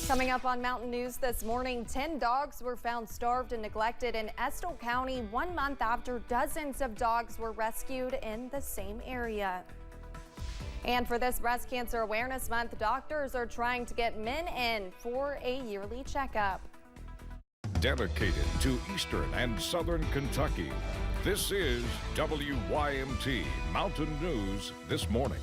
Coming up on Mountain News this morning, 10 dogs were found starved and neglected in Estill County 1 month after dozens of dogs were rescued in the same area. And for this Breast Cancer Awareness Month, doctors are trying to get men in for a yearly checkup. Dedicated to Eastern and Southern Kentucky, this is WYMT Mountain News This Morning.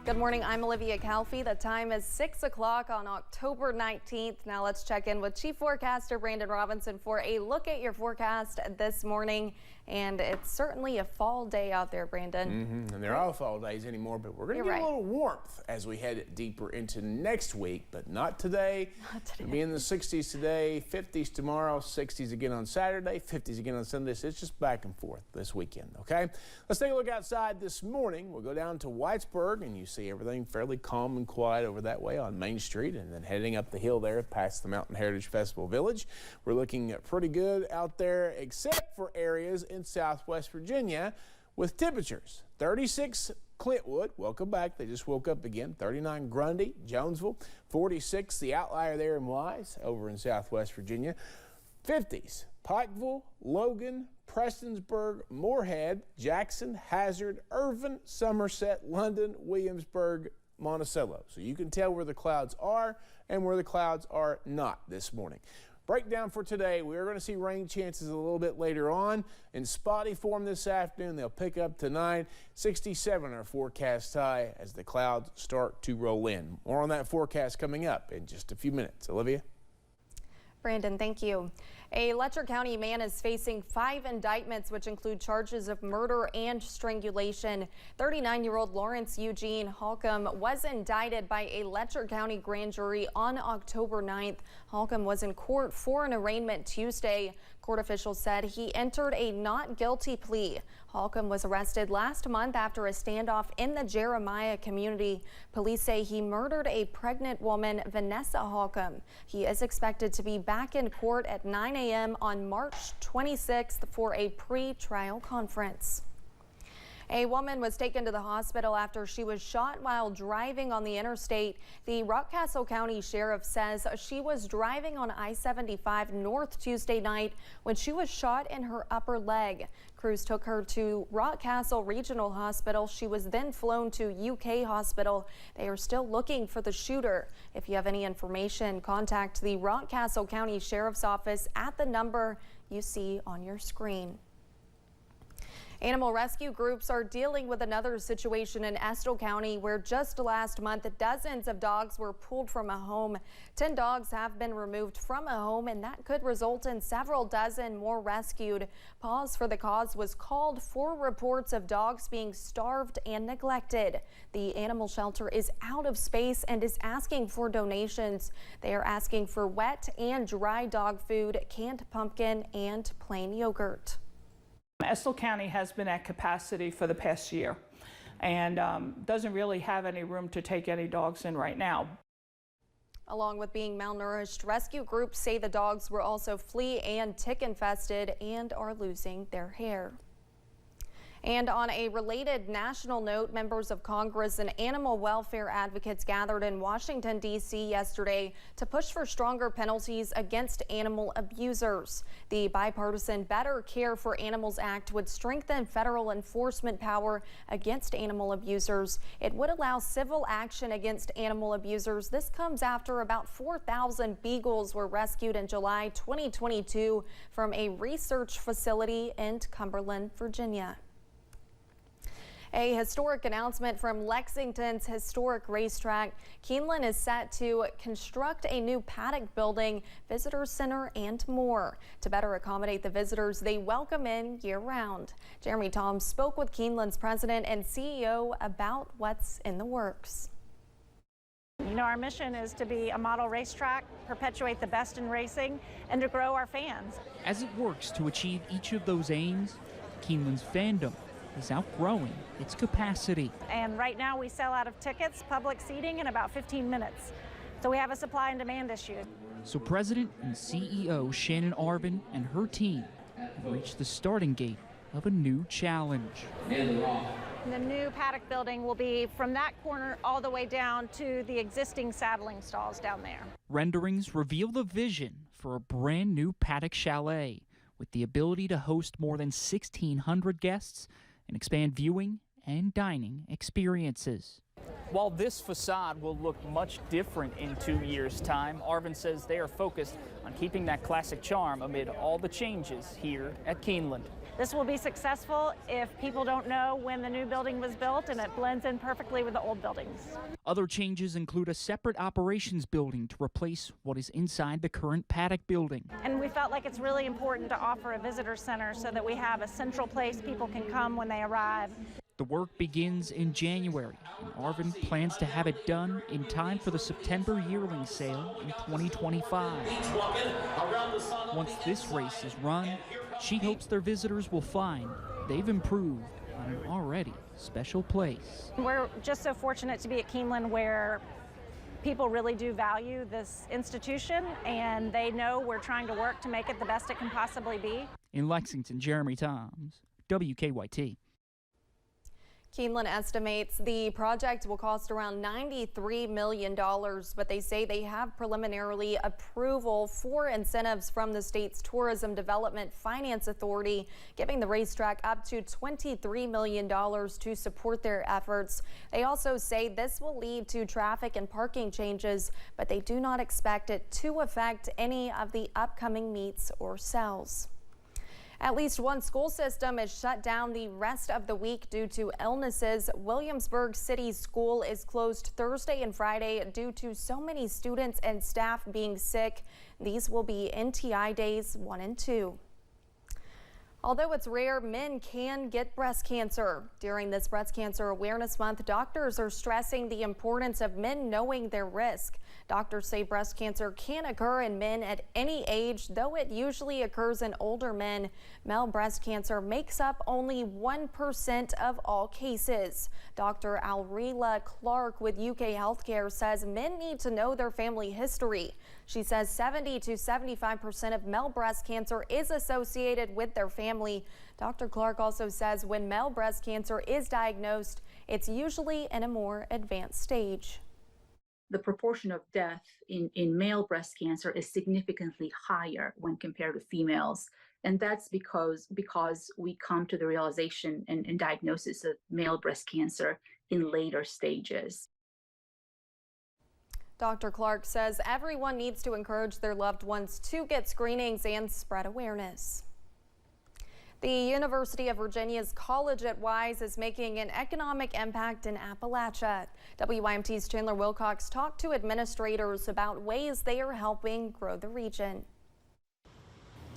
Good morning, I'm Olivia Calfee. The time is 6 o'clock on October 19th. Now let's check in with Chief Forecaster Brandon Robinson for a look at your forecast this morning. And it's certainly a fall day out there, Brandon. And there are fall days anymore, but we're going to get a little warmth as we head deeper into next week, but not today. We'll be in the 60s today, 50s tomorrow, 60s again on Saturday, 50s again on Sunday. So it's just back and forth this weekend, okay? Let's take a look outside this morning. We'll go down to Whitesburg, and you see everything fairly calm and quiet over that way on Main Street, and then heading up the hill there past the Mountain Heritage Festival Village. We're looking pretty good out there, except for areas in Southwest Virginia with temperatures. 36 Clintwood, welcome back. They just woke up again. 39 Grundy, Jonesville. 46, the outlier there in Wise over in Southwest Virginia. 50s, Pikeville, Logan, Prestonsburg, Moorhead, Jackson, Hazard, Irvin, Somerset, London, Williamsburg, Monticello. So you can tell where the clouds are and where the clouds are not this morning. Breakdown for today, we are going to see rain chances a little bit later on in spotty form this afternoon. They'll pick up tonight. 67 our forecast high as the clouds start to roll in. More on that forecast coming up in just a few minutes. Olivia? Brandon, thank you. A Letcher County man is facing 5 indictments, which include charges of murder and strangulation. 39-year-old Lawrence Eugene Holcomb was indicted by a Letcher County grand jury on October 9th. Holcomb was in court for an arraignment Tuesday. Court officials said he entered a not guilty plea. Holcomb was arrested last month after a standoff in the Jeremiah community. Police say he murdered a pregnant woman, Vanessa Holcomb. He is expected to be back in court at 9 a.m. on March 26th for a pre-trial conference. A woman was taken to the hospital after she was shot while driving on the interstate. The Rockcastle County Sheriff says she was driving on I-75 north Tuesday night when she was shot in her upper leg. Crews took her to Rockcastle Regional Hospital. She was then flown to UK Hospital. They are still looking for the shooter. If you have any information, contact the Rockcastle County Sheriff's Office at the number you see on your screen. Animal rescue groups are dealing with another situation in Estill County where just last month dozens of dogs were pulled from a home. 10 dogs have been removed from a home, and that could result in several dozen more rescued. Pause for the Cause was called for reports of dogs being starved and neglected. The animal shelter is out of space and is asking for donations. They are asking for wet and dry dog food, canned pumpkin, and plain yogurt. Estill County has been at capacity for the past year and doesn't really have any room to take any dogs in right now. Along with being malnourished, rescue groups say the dogs were also flea and tick infested and are losing their hair. And on a related national note, members of Congress and animal welfare advocates gathered in Washington, D.C. yesterday to push for stronger penalties against animal abusers. The bipartisan Better Care for Animals Act would strengthen federal enforcement power against animal abusers. It would allow civil action against animal abusers. This comes after about 4,000 beagles were rescued in July 2022 from a research facility in Cumberland, Virginia. A historic announcement from Lexington's historic racetrack. Keeneland is set to construct a new paddock building, visitor center, and more. To better accommodate the visitors they welcome in year-round. Jeremy Tom spoke with Keeneland's president and CEO about what's in the works. You know, our mission is to be a model racetrack, perpetuate the best in racing, and to grow our fans. As it works to achieve each of those aims, Keeneland's fandom is outgrowing its capacity. And right now we sell out of tickets, public seating in about 15 minutes. So we have a supply and demand issue. So President and CEO Shannon Arvin and her team have reached the starting gate of a new challenge. The new paddock building will be from that corner all the way down to the existing saddling stalls down there. Renderings reveal the vision for a brand new paddock chalet with the ability to host more than 1,600 guests and expand viewing and dining experiences. While this facade will look much different in 2 years' time, Arvin says they are focused on keeping that classic charm amid all the changes here at Keeneland. This will be successful if people don't know when the new building was built and it blends in perfectly with the old buildings. Other changes include a separate operations building to replace what is inside the current paddock building. And we felt like it's really important to offer a visitor center so that we have a central place people can come when they arrive. The work begins in January, and Arvin plans to have it done in time for the September yearling sale in 2025. Once this race is run, she hopes their visitors will find they've improved on an already special place. We're just so fortunate to be at Keeneland where people really do value this institution and they know we're trying to work to make it the best it can possibly be. In Lexington, Jeremy Toms, WKYT. Keeneland estimates the project will cost around $93 million, but they say they have preliminarily approval for incentives from the state's Tourism Development Finance Authority, giving the racetrack up to $23 million to support their efforts. They also say this will lead to traffic and parking changes, but they do not expect it to affect any of the upcoming meets or sales. At least one school system is shut down the rest of the week due to illnesses. Williamsburg City School is closed Thursday and Friday due to so many students and staff being sick. These will be NTI days 1 and 2. Although it's rare, men can get breast cancer. During this Breast Cancer Awareness Month, doctors are stressing the importance of men knowing their risk. Doctors say breast cancer can occur in men at any age, though it usually occurs in older men. Male breast cancer makes up only 1% of all cases. Dr. Alrila Clark with UK Healthcare says men need to know their family history. She says 70 to 75% of male breast cancer is associated with their family. Dr. Clark also says when male breast cancer is diagnosed, it's usually in a more advanced stage. The proportion of death in male breast cancer is significantly higher when compared to females. And that's because we come to the realization and diagnosis of male breast cancer in later stages. Dr. Clark says everyone needs to encourage their loved ones to get screenings and spread awareness. The University of Virginia's College at Wise is making an economic impact in Appalachia. WYMT's Chandler Wilcox talked to administrators about ways they are helping grow the region.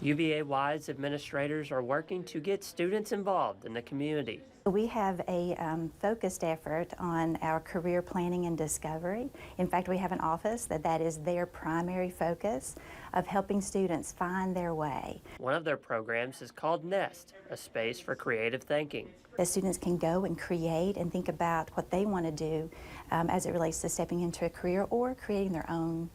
UVA Wise administrators are working to get students involved in the community. We have a focused effort on our career planning and discovery. In fact, we have an office that is their primary focus of helping students find their way. One of their programs is called Nest, a space for creative thinking. The students can go and create and think about what they want to do as it relates to stepping into a career or creating their own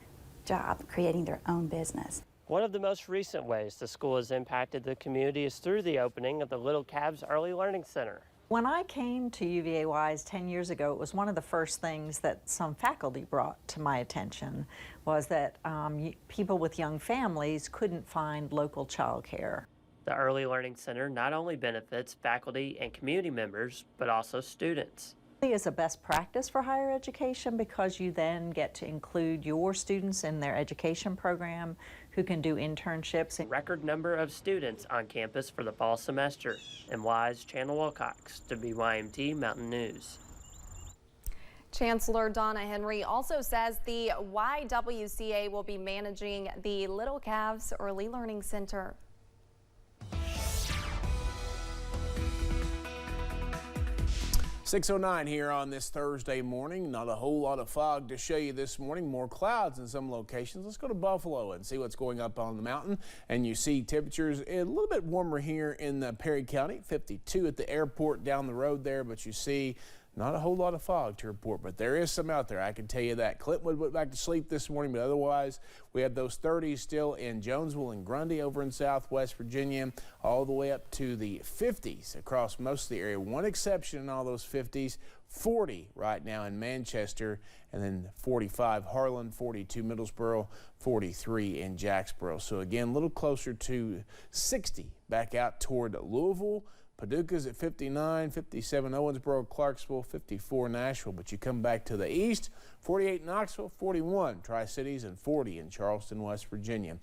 job, creating their own business. One of the most recent ways the school has impacted the community is through the opening of the Little Cabs Early Learning Center. When I came to UVA Wise 10 years ago, it was one of the first things that some faculty brought to my attention was that people with young families couldn't find local childcare. The Early Learning Center not only benefits faculty and community members, but also students. It is a best practice for higher education because you then get to include your students in their education program who can do internships. A record number of students on campus for the fall semester. And Wise, Chandler Wilcox, WYMT Mountain News. Chancellor Donna Henry also says the YWCA will be managing the Little Calves Early Learning Center. .09 here on this Thursday morning. Not a whole lot of fog to show you this morning. More clouds in some locations. Let's go to Buffalo and see what's going up on the mountain. And you see temperatures a little bit warmer here in Perry County. 52 at the airport down the road there. But you see Not a whole lot of fog to report, but there is some out there, I can tell you that. Clintwood went back to sleep this morning, but otherwise we have those 30s still in Jonesville and Grundy over in southwest Virginia, all the way up to the 50s across most of the area. One exception in all those 50s, 40 right now in Manchester, and then 45 Harlan, 42 Middlesboro, 43 in Jacksboro. So again, a little closer to 60 back out toward Louisville. Paducah's at 59, 57 Owensboro, Clarksville, 54 Nashville. But you come back to the east, 48 Knoxville, 41 Tri-Cities, and 40 in Charleston, West Virginia.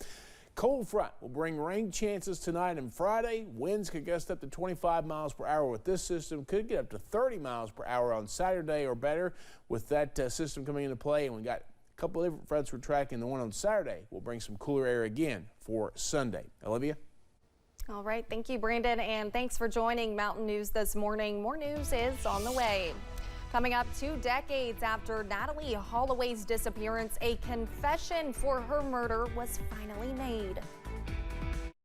Cold front will bring rain chances tonight and Friday. Winds could gust up to 25 miles per hour with this system. Could get up to 30 miles per hour on Saturday or better with that system coming into play. And we got a couple of different fronts we're tracking. The one on Saturday will bring some cooler air again for Sunday. Olivia? All right, thank you, Brandon, and thanks for joining Mountain News this morning. More news is on the way. Coming up, 2 decades after Natalee Holloway's disappearance, a confession for her murder was finally made.